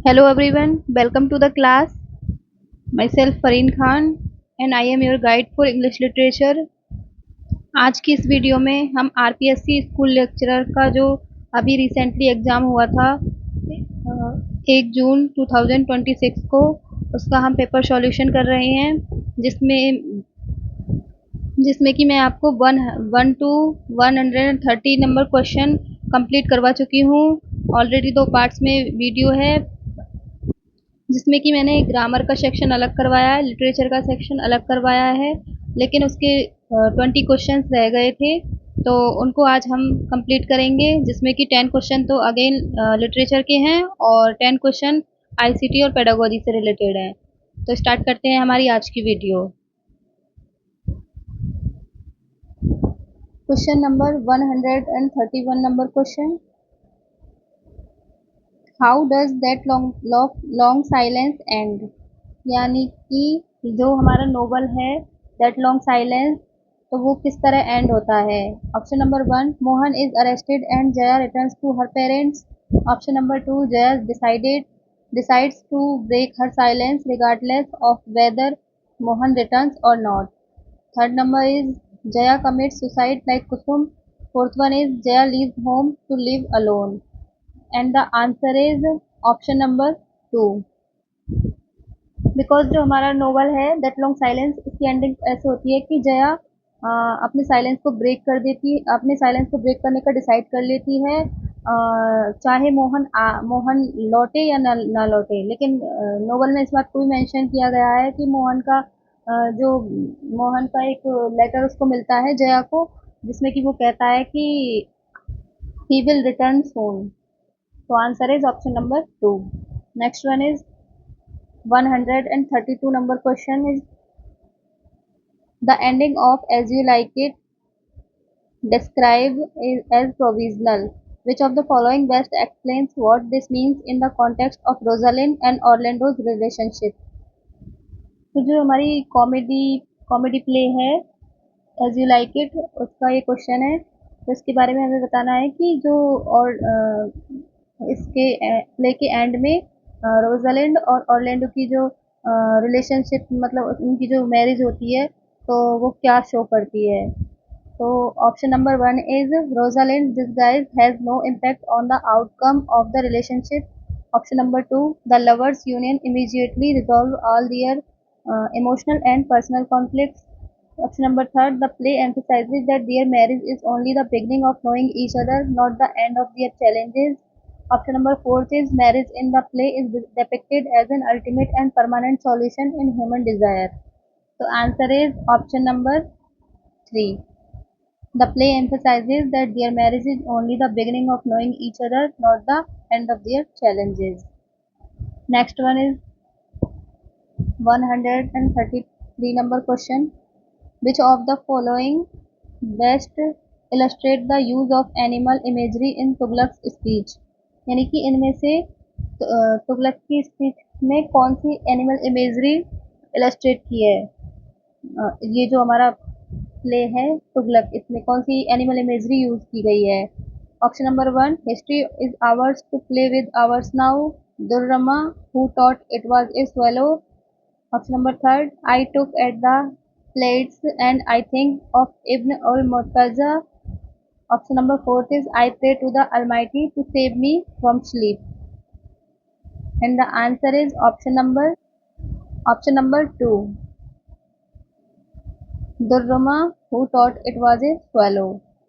Hello everyone, welcome to the class. Myself Fareen Khan and I am your guide for English literature. आज की इस video में हम RPSC school lecturer का जो अभी रिसेंटली एग्ज़ाम हुआ था 1 जून 2026 को उसका हम पेपर सॉल्यूशन कर रहे हैं जिसमें जिसमें कि मैं आपको 1 to 130 नंबर क्वेश्चन कंप्लीट करवा चुकी हूँ। ऑलरेडी 2 पार्ट्स में वीडियो है जिसमें कि मैंने ग्रामर का सेक्शन अलग करवाया है, लिटरेचर का सेक्शन अलग करवाया है, लेकिन उसके 20 क्वेश्चंस रह गए थे तो उनको आज हम कंप्लीट करेंगे जिसमें कि 10 क्वेश्चन तो अगेन लिटरेचर के हैं और 10 क्वेश्चन आईसीटी और पेडागोजी से रिलेटेड हैं। तो स्टार्ट करते हैं हमारी आज की video. Question number 131 number question, how does that long silence and. यानी कि जो हमारा नोवेल है दैट लॉन्ग साइलेंस तो वो किस तरह एंड होता है। Option number 1, Mohan is arrested and Jaya returns to her parents. Option number 2, Jaya decides to break her silence regardless of whether Mohan returns or not. Third number is Jaya commits suicide like Kusum. Fourth one is Jaya leaves home to live alone. And the answer is option number 2। Because जो हमारा novel है that long silence, इसकी ending ऐसे होती है कि जया अपने silence को ब्रेक कर देती, अपने साइलेंस को ब्रेक करने का डिसाइड कर लेती है, चाहे मोहन लौटे या ना लौटे। लेकिन नोवेल में इस बात को भी मेंशन किया गया है कि जो मोहन का एक लेटर उसको मिलता है जया को जिसमें कि वो कहता है कि ही विल रिटर्न सून। तो answer is option number 2। Next one is 132 number question is the ending of As You Like It described as provisional. Which of the following best explains what this means in the context of Rosalind and Orlando's relationship? तो जो हमारी comedy play है as you like it उसका ये question है। तो इसके बारे में हमें बताना है कि जो और इसके प्ले के एंड में रोजालिंड और ऑर्लैंडो की जो रिलेशनशिप मतलब उनकी जो मैरिज होती है तो वो क्या शो करती है। तो option number 1 is Rosalind disguise has no impact on the outcome of the relationship. Option number 2, the lovers union immediately resolve all their emotional and personal conflicts. Option number 3, the play emphasizes that their marriage is only the beginning of knowing each other, not the end of their challenges. Option number 4 is marriage in the play is depicted as an ultimate and permanent solution in human desire. So answer is option number 3. The play emphasizes that their marriage is only the beginning of knowing each other, not the end of their challenges. Next one is 133 number question. Which of the following best illustrate the use of animal imagery in Tughlaq's speech? यानी कि इनमें से तुगलक की speech में कौन सी animal imagery illustrate की है। ये जो हमारा प्ले है तुगलक इसमें कौन सी एनिमल इमेजरी यूज की गई है। Option number 1, history is ours to play with ours now, Durrama who thought it was a swallow. Option number 3, I took at the plates and I think of Ibn ul Murtaza. Option number 4 is I pray to the almighty to save me from sleep. And the answer is option number 2, Durrama who thought it was a swallow.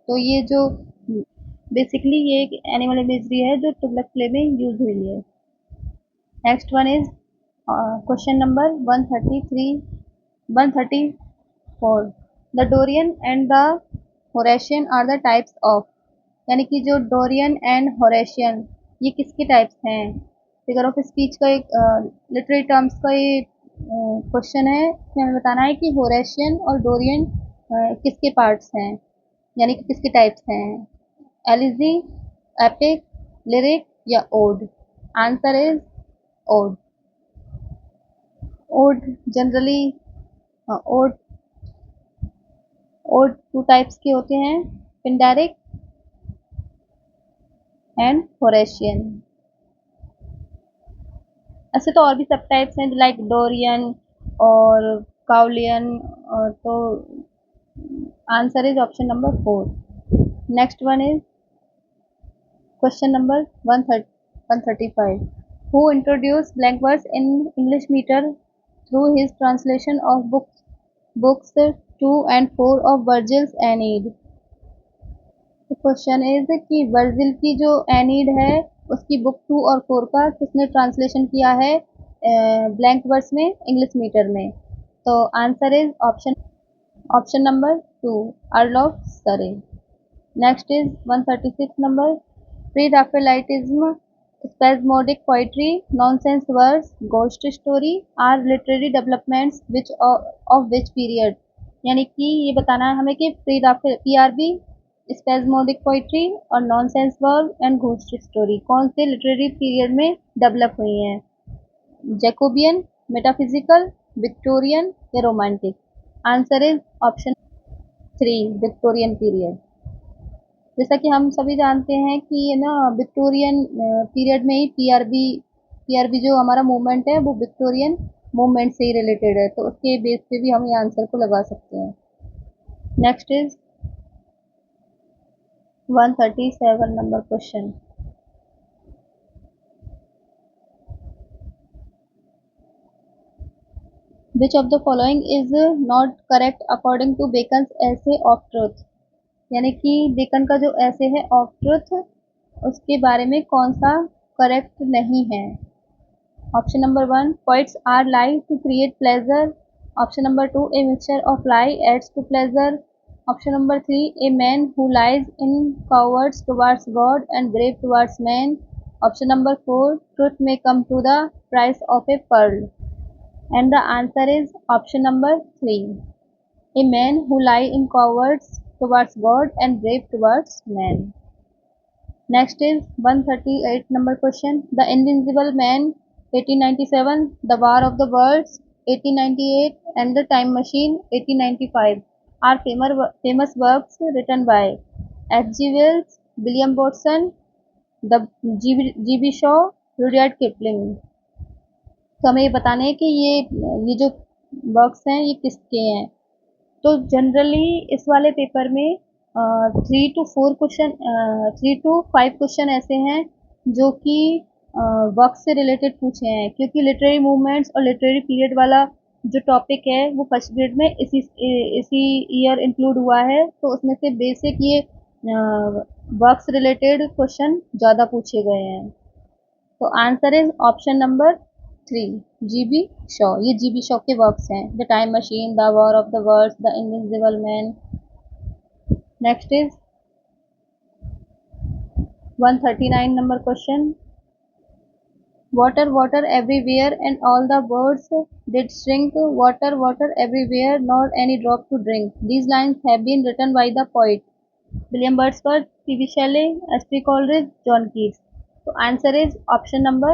तो ये जो basically ये एक animal imagery है जो Tughlaq play में use हुई है। Next one is question number 134, the Dorian and the Horatian are the types of. यानी कि जो डोरियन एंड होरेशियन ये किसके टाइप्स हैं। फिगर ऑफ स्पीच का एक लिटरेरी टर्म्स का ये क्वेश्चन है। इसमें हमें बताना है कि होरेशियन और डोरियन किसके पार्ट्स हैं यानी कि किसके टाइप्स हैं। एलिजी, एपिक, लिरिक या ode. Answer is ode. Ode generally ode ode 2 types के होते हैं, पिंडारिक एंड होरेशियन। ऐसे तो और भी सब टाइप्स हैं लाइक डोरियन और काउलियन। तो answer is option number 4। Next one is question number 135। Who introduced blank verse in English meter through his translation of books 2 and 4 of Virgil's Aeneid? तो क्वेश्चन इज कि वर्जिल की जो एनीड है उसकी book 2 और 4 का किसने ट्रांसलेशन किया है ब्लैंक वर्स में इंग्लिश मीटर में? तो answer is option number 2, Earl of Surrey. Next is 136 number. Pre Raphaelitism, spasmodic poetry, nonsense verse, ghost story are literary developments which of which period? यानी कि ये बताना है हमें कि PRB, स्पेजमोडिक पोइट्री और nonsense verb and ghost story कौन से लिटरेरी पीरियड में डेवलप हुई हैं? जैकोबियन, मेटाफिजिकल, विक्टोरियन या romantic? Answer is option 3, Victorian period. जैसा कि हम सभी जानते हैं कि ये ना विक्टोरियन पीरियड में ही पीआरबी जो हमारा मूवमेंट है वो विक्टोरियन मूवमेंट से ही रिलेटेड है, तो उसके बेस पे भी हम ये आंसर को लगा सकते हैं। Next is 137 number question. Which of the following is not correct according to Bacon's essay of truth? यानी कि बेकन का जो ऐसे है ऑफ ट्रुथ उसके बारे में कौन सा करेक्ट नहीं है? Option number 1, poets are lie to create pleasure. Option number 2, a mixture of lie adds to pleasure. Option number 3, a man who lies in cowards towards God and brave towards man. Option number 4, truth may come to the price of a pearl. And the answer is option number 3, a man who lie in cowards towards God and brave towards man. Next is 138 number question. The Invincible Man 1897, The War of the Worlds 1898 and The Time Machine 1895 are famous works written by H.G. Wells, William Watson, the G.B. Shaw, Rudyard Kipling। तो हमें ये बताना है कि ये जो works हैं ये किसके हैं। तो जनरली इस वाले पेपर में 3 to 5 क्वेश्चन ऐसे हैं जो कि वर्क से रिलेटेड पूछे हैं, क्योंकि लिटरेरी मूवमेंट्स और लिटरेरी पीरियड वाला जो टॉपिक है वो फर्स्ट ग्रेड में इसी ईयर इंक्लूड हुआ है, तो उसमें से बेसिक ये वर्क से रिलेटेड क्वेश्चन ज़्यादा पूछे गए हैं। तो answer is option number 3, GB Shaw. ये जीबी शॉ के वर्क्स हैं, the time machine, the war of the worlds, the invincible man. Next is 139 number question. Water, water everywhere and all the birds did shrink. Water, water everywhere, nor any drop to drink. These lines have been written by the poet William Wordsworth, P.B. Shelley, S.P. Coleridge, John Keats. So answer is option number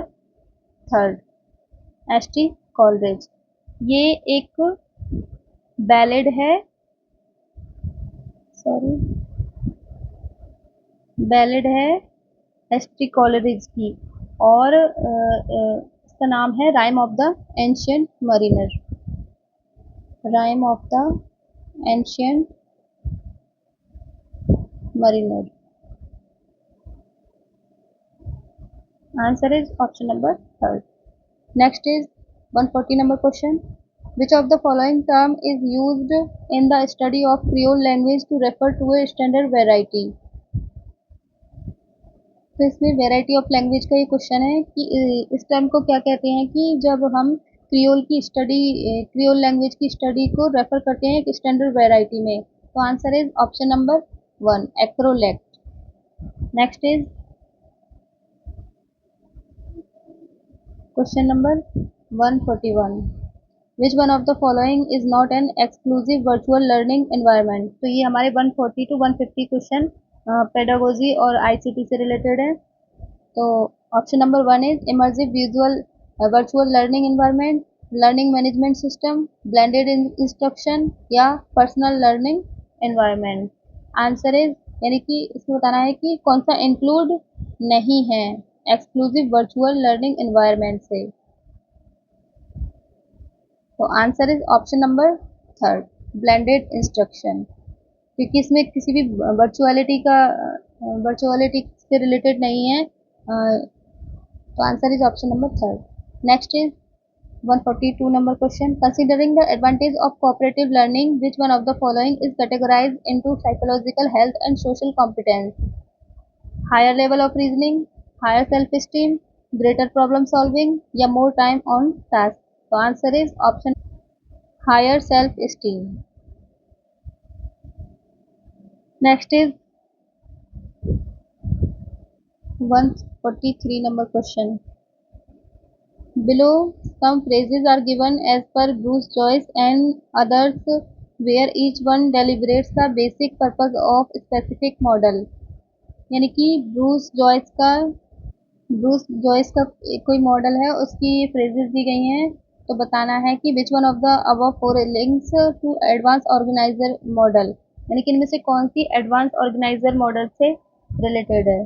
3rd, S.T. Coleridge। ये एक ballad है, ballad है ST. Coleridge की, और इसका नाम है rhyme of the ancient Mariner. Rhyme of the ancient Mariner. Answer is option number 3rd। Next is 140 number question. Which of the following term is used in the study of Creole language to refer to a standard variety? तो इसमें variety of language का ये question है कि इस term को क्या कहते हैं कि जब हम क्रियोल लैंग्वेज की स्टडी को रेफर करते हैं एक स्टैंडर्ड वेराइटी में। तो answer is option number 1, acrolect. Next is question number 141। Which one of the following is not an exclusive virtual learning environment? तो ये हमारे 140 to 150 क्वेश्चन पेडागोजी और आईसीटी से रिलेटेड है। तो option number 1 is immersive visual virtual learning environment, learning management system, blended instruction या personal learning environment. Answer is, यानी कि इसमें बताना है कि कौन सा इंक्लूड नहीं है एक्सक्लूसिव वर्चुअल लर्निंग एनवायरनमेंट से। तो answer is option number third, blended instruction, क्योंकि इसमें किसी भी वर्चुअलिटी से रिलेटेड नहीं है। तो answer is option number third. Next is 142 number question. Considering the advantage of cooperative learning, which one of the following is categorized into psychological health and social competence? Higher level of reasoning, higher self-esteem, greater problem solving, या more time on task? The answer is option higher self-esteem. Next is 143 number question. Below, some phrases are given as per Bruce Joyce and others where each one deliberates the basic purpose of specific model. यानी कि Bruce Joyce का कोई model है, उसकी phrases दी गई हैं। तो बताना है कि which one of the above four links to advance organizer model, यानी कि इनमें से कौन सी एडवांस ऑर्गेनाइजर मॉडल से रिलेटेड है।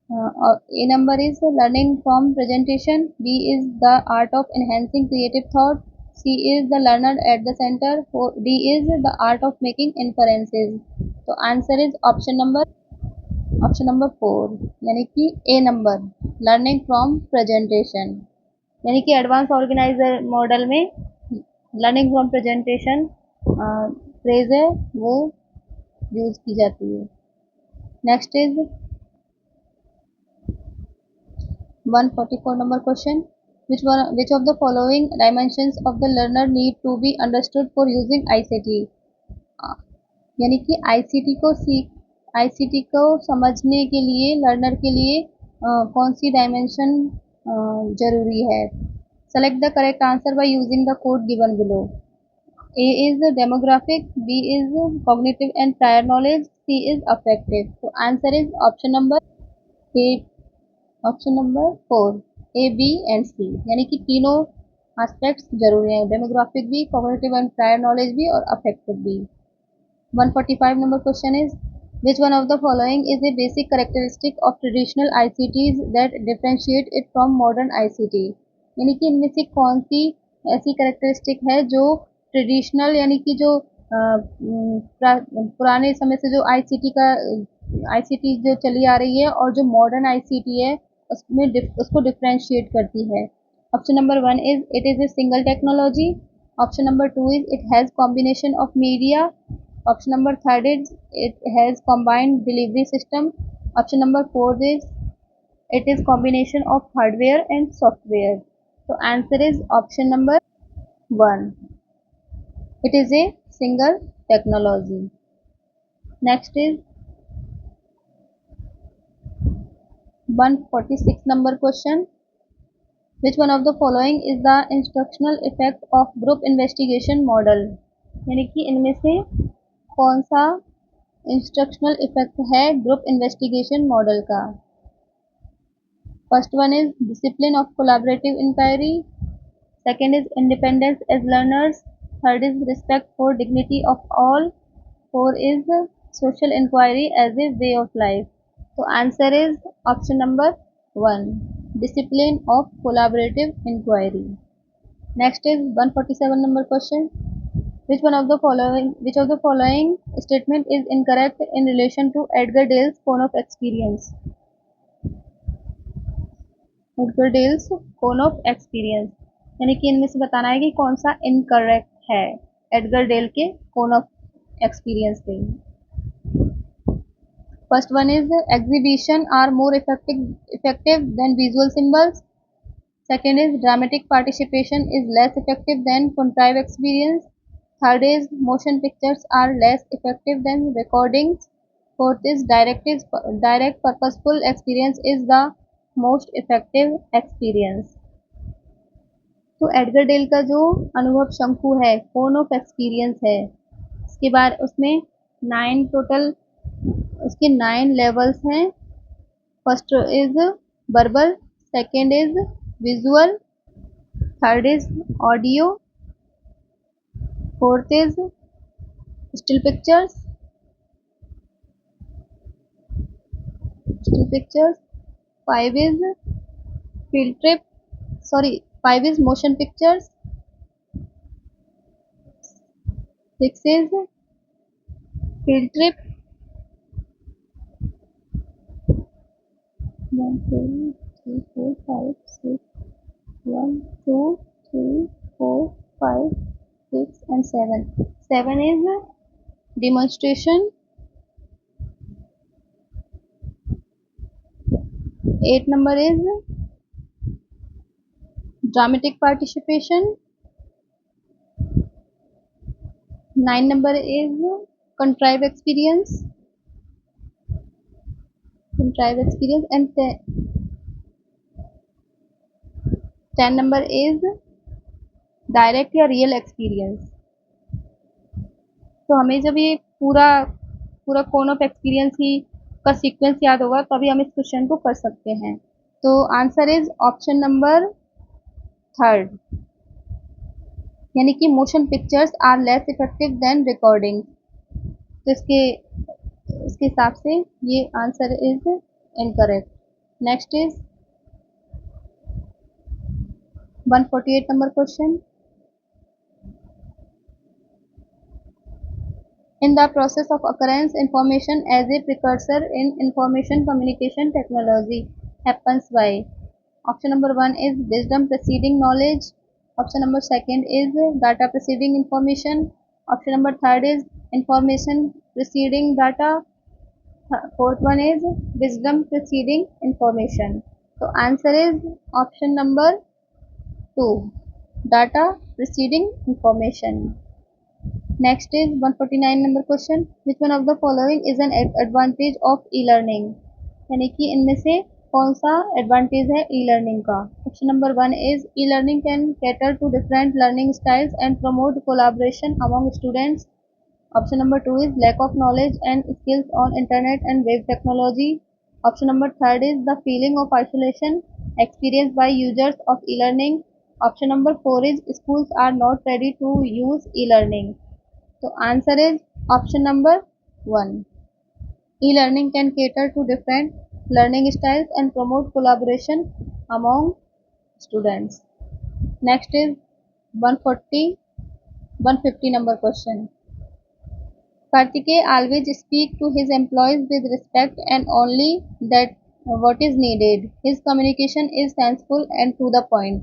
और A number is learning from presentation, B is the art of enhancing creative thought, C is the learner at the center, D is the art of making inferences. तो answer is option number four, यानी कि A number, learning from presentation, यानी कि advance organizer model में learning from presentation phrase है वो use की जाती है। Next is 144 number question. Which of the following dimensions of the learner need to be understood for using ICT? यानी कि आईसीटी को समझने के लिए लर्नर के लिए कौन सी डायमेंशन जरूरी है। Select the correct answer by using the code given below. A is demographic, B is cognitive and prior knowledge, C is affective. तो answer is A option number four, A B and C, यानी कि तीनों aspects जरूरी हैं, demographic भी, cognitive and prior knowledge भी और affective भी। 145 number question is, which one of the following is a basic characteristic of traditional ICTs that differentiate it from modern ICT? यानी कि इनमें से कौन सी ऐसी कैरेक्टरिस्टिक है जो ट्रेडिशनल, यानी कि जो पुराने समय से जो आईसीटी जो चली आ रही है और जो मॉडर्न आईसीटी है उसमें उसको डिफ्रेंशिएट करती है। Option number one is it is a single technology, option number two is it has combination of media, option number third is it has combined delivery system, option number four is it is combination of hardware and software. So answer is option number one, it is a single technology. Next is 146 number question. Which one of the following is the instructional effect of group investigation model? यानी कि इनमें से कौन सा instructional effect है group investigation model का। First one is discipline of collaborative inquiry, second is independence as learners, third is respect for dignity of all, four is social inquiry as a way of life. तो answer is option number one, discipline of collaborative inquiry. Next is 147 number question. Which of the following statement is incorrect in relation to Edgar Dale's cone of experience? Edgar Dale's cone of experience, यानी कि इनमें से बताना है कि कौन सा incorrect है एडगर डेल के कोन ऑफ एक्सपीरियंस पे। First one is exhibition are more effective than visual symbols, second is dramatic participation is less effective than contrive experience, third is motion pictures are less effective than recordings, fourth is direct purposeful experience is the most effective experience। तो Edgar del का जो अनुभव शंकु है, कोन of experience है, इसके बाद उसमें उसके 9 लेवल्स हैं। First is verbal, second is visual, third is audio, fourth is still pictures, five is field trip, sorry, five is motion pictures, 6 is field trip. 1 2 3 4 5 6 1 2 3 4 5 6 and 7. 7 is demonstration. 8 number is dramatic participation. 9 number is contrive experience. Contrive experience. And 10 number is direct या real experience. तो हमें जब ये पूरा पूरा कौन of experience ही का sequence याद होगा तभी हम इस क्वेश्चन को कर सकते हैं। तो answer is option number third, यानी कि motion pictures are less effective than recording. तो इसके इसके हिसाब से ये answer is incorrect. Next is 148 number question. In the process of occurrence, information as a precursor in information communication technology happens by. Option number 1 is wisdom preceding knowledge. Option number 2 is data preceding information. Option number 3 is information preceding data. Fourth one is wisdom preceding information. So answer is option number 2, data preceding information. Next is 149 number question. Which one of the following is an advantage of e-learning? यानी कि इनमें से कौन सा advantage है e learning का। Option number 1 is e learning can cater to different learning styles and promote collaboration among students. Option number 2 is lack of knowledge and skills on internet and web technology. Option number 3 is the feeling of isolation experienced by users of e-learning. Option number 4 is schools are not ready to use e-learning. So answer is option number 1. E-learning can cater to different learning styles and promote collaboration among students. Next is 150 number question. Kartikeya always speak to his employees with respect and only that what is needed. His communication is sensible and to the point.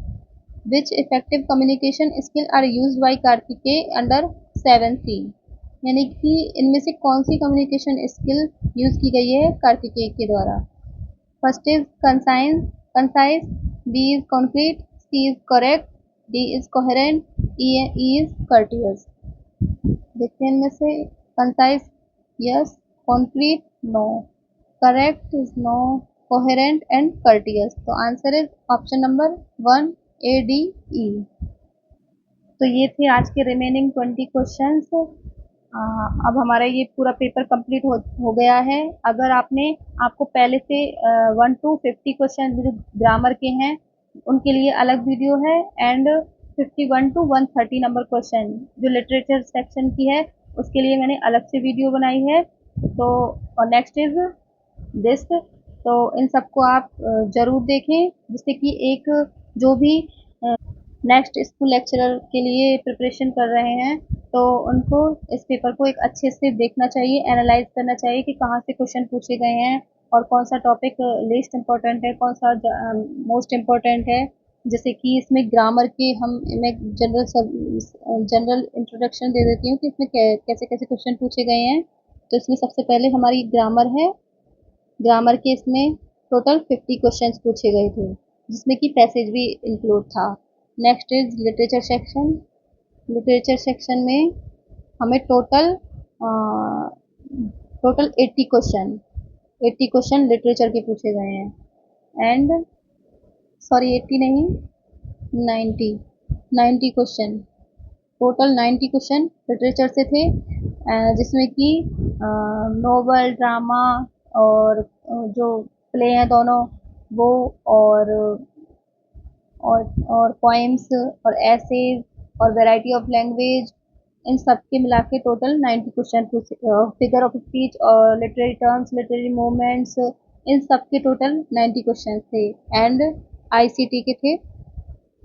Which effective communication skill are used by Kartikeya under 7C? यानी कि इनमें से कौन सी communication skill use की गई है कार्तिकेय के द्वारा। First is concise, B is concrete, C is correct, D is coherent, E is courteous. देखते हैं इनमें से concise yes, concrete no, correct is no, coherent and courteous. तो answer is option number 1 A D E. तो ये थे आज के रिमेनिंग 20 क्वेश्चंस। अब हमारा ये पूरा पेपर कंप्लीट हो गया है। अगर आपको पहले से 1 to 50 क्वेश्चन जो ग्रामर के हैं उनके लिए अलग वीडियो है, एंड 51 to 130 नंबर क्वेश्चन जो लिटरेचर सेक्शन की है उसके लिए मैंने अलग से वीडियो बनाई है। तो और नेक्स्ट इज दिस। तो इन सबको आप ज़रूर देखें, जिससे कि एक जो भी नेक्स्ट स्कूल लेक्चरर के लिए प्रिपरेशन कर रहे हैं तो उनको इस पेपर को एक अच्छे से देखना चाहिए, एनालाइज करना चाहिए कि कहाँ से क्वेश्चन पूछे गए हैं और कौन सा टॉपिक लीस्ट इम्पोर्टेंट है, कौन सा मोस्ट इम्पोर्टेंट है। जैसे कि इसमें ग्रामर के मैं जनरल इंट्रोडक्शन दे देती हूँ कि इसमें कैसे कैसे क्वेश्चन पूछे गए हैं। तो इसमें सबसे पहले हमारी ग्रामर है। ग्रामर के इसमें टोटल 50 क्वेश्चंस पूछे गए थे, जिसमें कि पैसेज भी इंक्लूड था। Next is literature section. Literature section में हमें टोटल 80 क्वेश्चन लिटरेचर के पूछे गए हैं। एंड सॉरी 80 नहीं, 90 क्वेश्चन, टोटल 90 क्वेश्चन लिटरेचर से थे, जिसमें कि नोवेल, ड्रामा और जो प्ले हैं दोनों वो, और पोएम्स और एसेज और वैरायटी ऑफ लैंग्वेज, इन सब के मिला के total 90 question. Figure of speech और लिटरेरी टर्म्स, लिटरेरी मूवमेंट्स, इन सब के टोटल 90 क्वेश्चन थे। एंड आईसीटी के थे,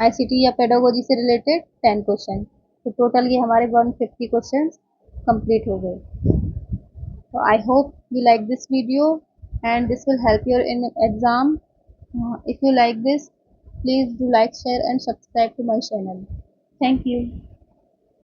आईसीटी या पेडागोजी से रिलेटेड 10 क्वेश्चन। तो टोटल ये हमारे 150 क्वेश्चंस कंप्लीट हो गए. So I hope you like this video and this will help you in exam. If you like this, please do like, share and subscribe to my channel. Thank you.